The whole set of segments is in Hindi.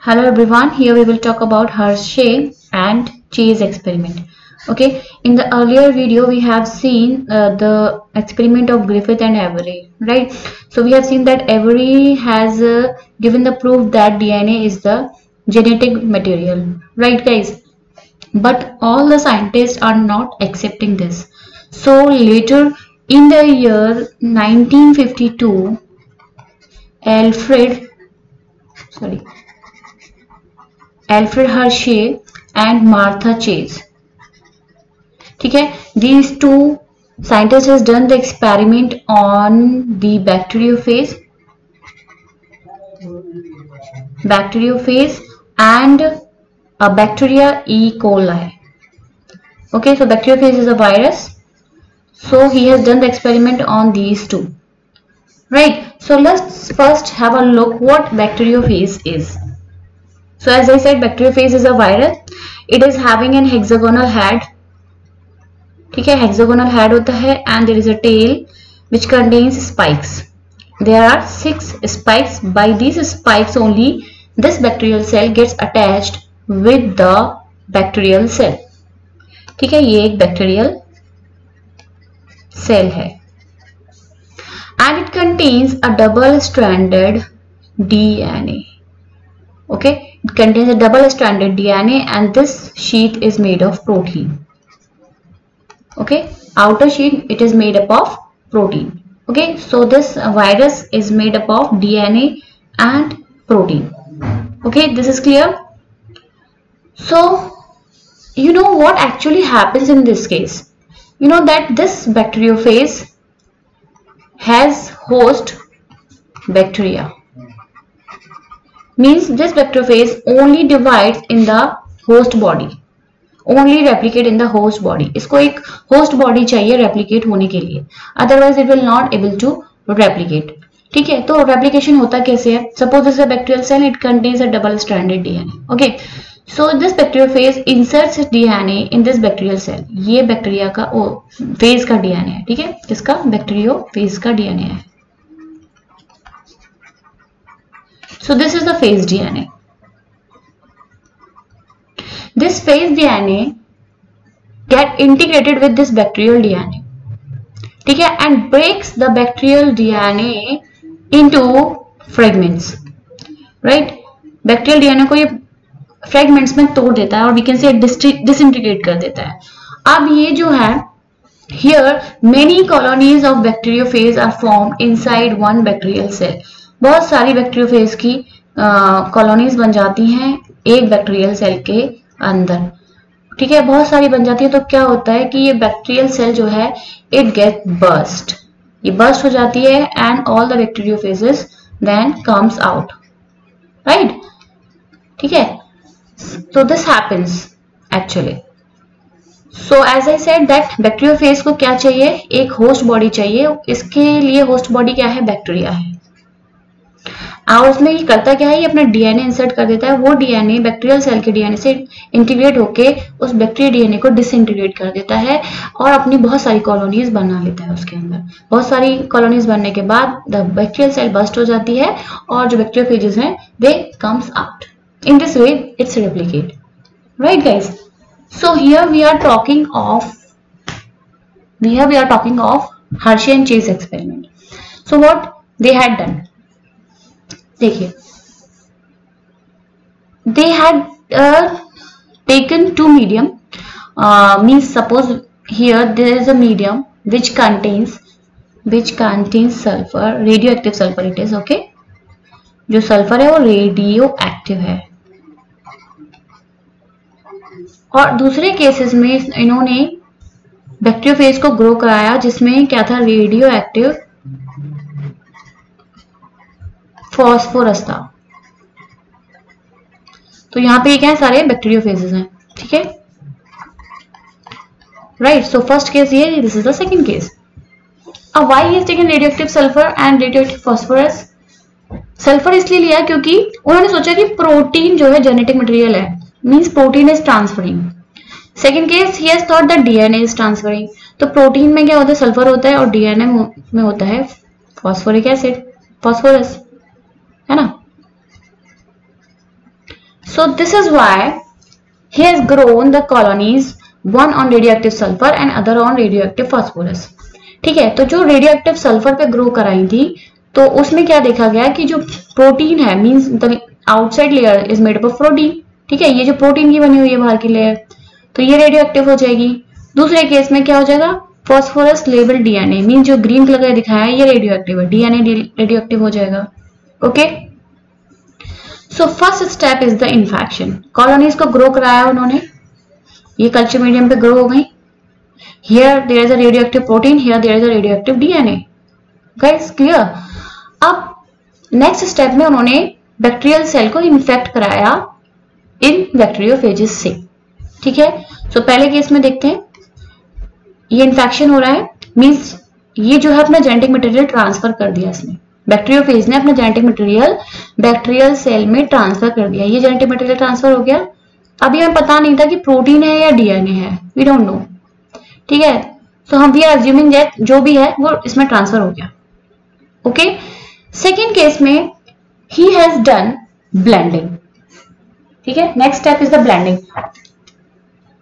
Hello everyone, here we will talk about Hershey and Chase experiment. Okay, in the earlier video we have seen the experiment of Griffith and Avery, right? So we have seen that Avery has given the proof that DNA is the genetic material, right guys? But all the scientists are not accepting this. So later in the year 1952, Alfred Hershey and Martha Chase. ठीक है, these two scientists has done the experiment on the bacteriophage and a bacteria E. coli. Okay, so bacteriophage is a virus. So he has done the experiment on these two. Right. So let's first have a look what bacteriophage is. So as I said, bacteriophage is a virus. It is having an hexagonal head. ठीक है, hexagonal head होता है and there is a tail which contains spikes. There are 6 spikes. By these spikes only this bacterial cell gets attached with the bacterial cell. ठीक है, ये एक bacterial cell है and it contains a double-stranded DNA. Okay, it contains a double-stranded DNA and this sheath is made of protein. Okay, outer sheath it is made up of protein. Okay, so this virus is made up of DNA and protein. Okay, this is clear. So you know what actually happens in this case? You know that this bacteriophage has host bacteria. Means this bacteriophage only divides in the host body, only replicate in the host body. इसको एक host body चाहिए replicate होने के लिए, otherwise it will not able to replicate. ठीक है, तो replication होता कैसे है? Suppose this is a bacterial cell, it contains a double-stranded DNA. Okay, so this bacteriophage inserts DNA in this bacterial cell. ये बैक्टीरिया का phage का DNA है. ठीक है, इसका bacteriophage का DNA है. So this is the phage DNA. This phage DNA get integrated with this bacterial DNA. ठीक है, and breaks the bacterial DNA into fragments. Right? Bacterial DNA को ये fragments में तोड़ देता है और we can say disintegrate कर देता है. अब ये जो है here many colonies of bacteriophage are formed inside one bacterial cell. बहुत सारी बैक्टीरियोफेज की कॉलोनीज बन जाती हैं एक बैक्टीरियल सेल के अंदर. ठीक है, बहुत सारी बन जाती है. तो क्या होता है कि ये बैक्टीरियल सेल जो है इट गेट बर्स्ट, ये बर्स्ट हो जाती है and all the bacteriophages then comes out. Right, ठीक है. तो this happens actually. So as I said that bacteriophage को क्या चाहिए? एक होस्ट बॉडी चाहिए. इसके लिए होस्ट बॉडी क्या है? बैक्टीरिया है. और उसमें ये करता क्या है? ये अपना डीएनए इंसर्ट कर देता है. वो डीएनए बैक्टीरियल सेल के डीएनए से इंटीग्रेट होके उस बैक्टीरियल डीएनए को डिसइंटीग्रेट कर देता है और अपनी बहुत सारी कॉलोनीज बना लेता है उसके अंदर. बहुत सारी कॉलोनीज बनने के बाद द बैक्टीरियल सेल बस्ट हो जाती है और जो बैक्टीरियोफेजेस हैं they comes out. In this way it's replicate. Right guys, so here we are talking of Hershey and Chase experiment. So what they had done? देखिए, they had taken two medium. Means suppose here there is a medium which contains sulfur, radioactive sulfur it is. Okay, जो सल्फर है वो रेडियो एक्टिव है. और दूसरे केसेस में इन्होंने बैक्टीरियोफेज को ग्रो कराया जिसमें क्या था? रेडियो एक्टिव फॉस्फोरस था. तो यहाँ पे क्या है? सारे बैक्टीरियोफेजेस हैं. ठीक है, राइट. सो फर्स्ट केस ये, this is the second case. अब why he has taken radioactive sulphur and radioactive phosphorus? Sulphur इसलिए लिया क्योंकि उन्होंने सोचा कि प्रोटीन जो है जेनेटिक मटेरियल है, means protein is transferring. Second case he has thought that DNA is transferring. तो प्रोटीन में क्या होता है? सल्फर होता है और डीएनए में होता है फॉस्फोरिक एसिड, फॉस्फोरस, है ना. So this is why he has grown the colonies, one on radioactive sulfur and other on radioactive phosphorus. ठीक है, तो जो रेडियोएक्टिव सल्फर पे ग्रो कराई थी तो उसमें क्या देखा गया कि जो प्रोटीन है means the outside layer is made up of protein. ठीक है, ये जो प्रोटीन की बनी हुई है बाहर की लेयर, तो ये रेडियोएक्टिव हो जाएगी. दूसरे केस में क्या हो जाएगा, फॉस्फोरस लेबल डीएनए मीन जो ग्रीन कलर का दिखाया है ये रेडियोएक्टिव है, डीएनए रेडियोएक्टिव हो जाएगा. Okay, so first step is the infection. Colonies को ग्रो कराया उन्होंने, ये कल्चर मीडियम पे ग्रो हो गई. Here there is a radioactive protein, here there is a radioactive DNA. Guys clear. अब नेक्स्ट स्टेप में उन्होंने बैक्टीरियल सेल को इन्फेक्ट कराया इन बैक्टीरियोफेजेस से. ठीक है, सो पहले केस में देखते हैं, ये इन्फेक्शन हो रहा है मींस ये जो है अपना जेनेटिक मटेरियल ट्रांसफर कर दिया इसने. बैक्टीरियोफेज ने अपना जेनेटिक मटेरियल बैक्टीरियल सेल में ट्रांसफर कर दिया. ये जेनेटिक मटेरियल ट्रांसफर हो गया. अभी हमें पता नहीं था कि प्रोटीन है या डीएनए है, वी डोंट नो. ठीक है, सो हम वी आर अज्यूमिंग दैट जो भी है वो इसमें ट्रांसफर हो गया. ओके, सेकेंड केस में ही हैज डन ब्लेंडिंग. ठीक है, next step is the blending.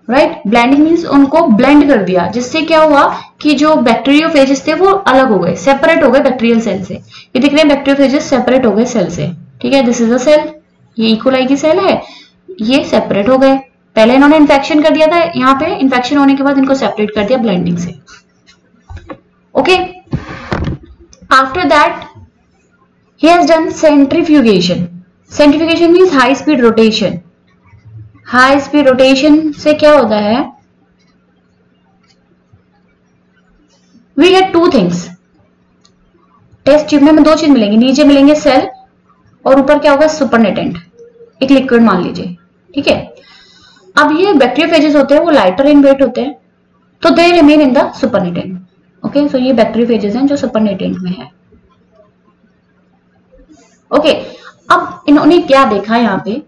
Right, blending means उनको ब्लेंड कर दिया, जिससे क्या हुआ कि जो बैक्टीरियोफेजेस थे वो अलग हो गए, सेपरेट हो गए बैक्टीरियल सेल से. ये दिख रहे हैं बैक्टीरियोफेजेस सेपरेट हो गए सेल से. ठीक है, दिस इज अ सेल, ये इकोलाई की सेल है, ये सेपरेट हो गए. पहले इन्होंने इन्फेक्शन कर दिया था, यहाँ पे इन्फेक्शन होने के बाद इनको सेपरेट कर दिया ब्लेंडिंग से. Okay, after that he has done centrifugation. Centrifugation means high speed rotation. High speed rotation से क्या होता है, we get two things. Test tube में हमें दो चीज मिलेंगी, नीचे मिलेंगे सेल और ऊपर क्या होगा सुपरनेटेंट, एक लिक्विड मान लीजिए. ठीक है, अब ये बैक्टीरियोफेजेस होते हैं वो लाइटर इन वेट होते हैं, तो they remain in the supernatant. Okay, so ये बैक्टीरियोफेजेस हैं जो सुपरनेटेंट में है. ओके, अब इन्होंने क्या देखा यहाँ पे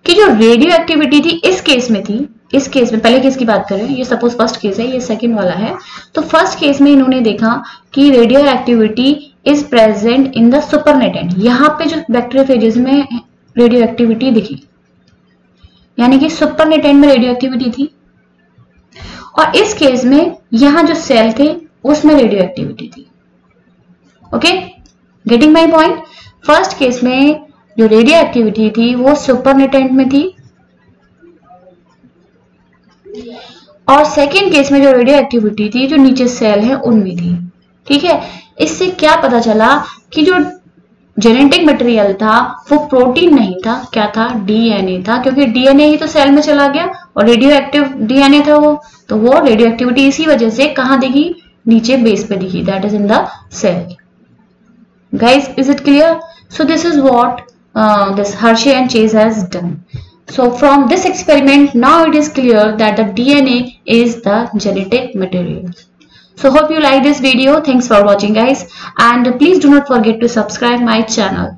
कि जो रेडियो एक्टिविटी थी इस केस में थी, इस केस में पहले केस की बात करें, ये सपोज फर्स्ट केस है, ये सेकंड वाला है, तो फर्स्ट केस में इन्होंने देखा कि radio activity is present in the supernatant. यहाँ पे जो बैक्टीरियोफेजेस में रेडियो एक्टिविटी दिखी, यानी कि सुपरनेटेंट में रेडियो एक्टिविटी थी. और इस केस में यहां जो सेल थे उसमें रेडियो एक्टिविटी थी. Okay, getting my point. First case में जो रेडियो एक्टिविटी थी वो सुपरनेटेंट में थी, और सेकेंड केस में जो रेडियो एक्टिविटी थी जो नीचे सेल है उनमें थी. ठीक है, इससे क्या पता चला कि जो जेनेटिक मटेरियल था वो प्रोटीन नहीं था, क्या था, डीएनए था, क्योंकि डीएनए ही तो सेल में चला गया और रेडियो एक्टिव डीएनए था वो, तो वो रेडियो एक्टिविटी इसी वजह से कहां दिखी, नीचे बेस पे दिखी, that is in the cell. Guys, is it clear? So this is what this Hershey and Chase has done. So from this experiment now it is clear that the DNA is the genetic material. So hope you like this video. Thanks for watching guys, and please do not forget to subscribe my channel.